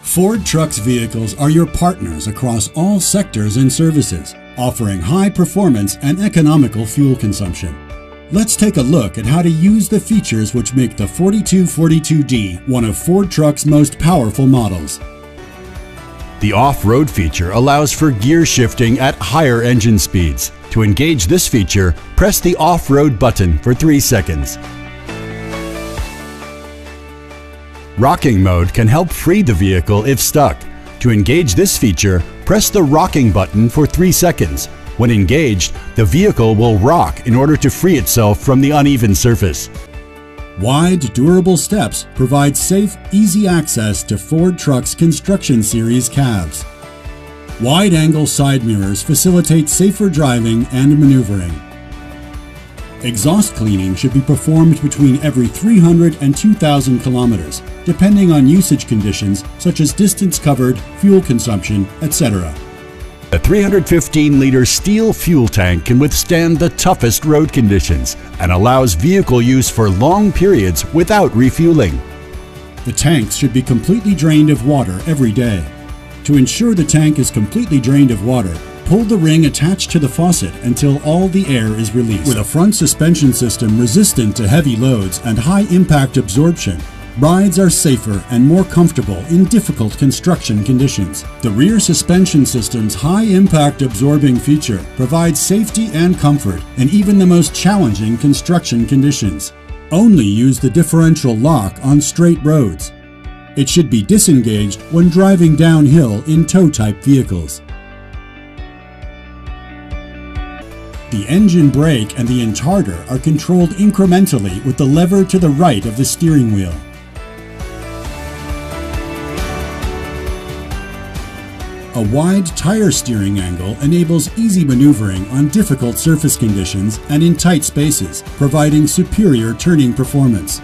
Ford Trucks vehicles are your partners across all sectors and services, offering high performance and economical fuel consumption. Let's take a look at how to use the features which make the 4242D one of Ford Trucks' most powerful models. The off-road feature allows for gear shifting at higher engine speeds. To engage this feature, press the off-road button for 3 seconds. Rocking mode can help free the vehicle if stuck. To engage this feature, press the rocking button for 3 seconds. When engaged, the vehicle will rock in order to free itself from the uneven surface. Wide, durable steps provide safe, easy access to Ford Trucks Construction Series cabs. Wide-angle side mirrors facilitate safer driving and maneuvering. Exhaust cleaning should be performed between every 300 and 2,000 kilometers, depending on usage conditions such as distance covered, fuel consumption, etc. The 315-liter steel fuel tank can withstand the toughest road conditions and allows vehicle use for long periods without refueling. The tanks should be completely drained of water every day. To ensure the tank is completely drained of water, pull the ring attached to the faucet until all the air is released. With a front suspension system resistant to heavy loads and high impact absorption, rides are safer and more comfortable in difficult construction conditions. The rear suspension system's high impact absorbing feature provides safety and comfort in even the most challenging construction conditions. Only use the differential lock on straight roads. It should be disengaged when driving downhill in tow-type vehicles. The engine brake and the intarder are controlled incrementally with the lever to the right of the steering wheel. A wide tire steering angle enables easy maneuvering on difficult surface conditions and in tight spaces, providing superior turning performance.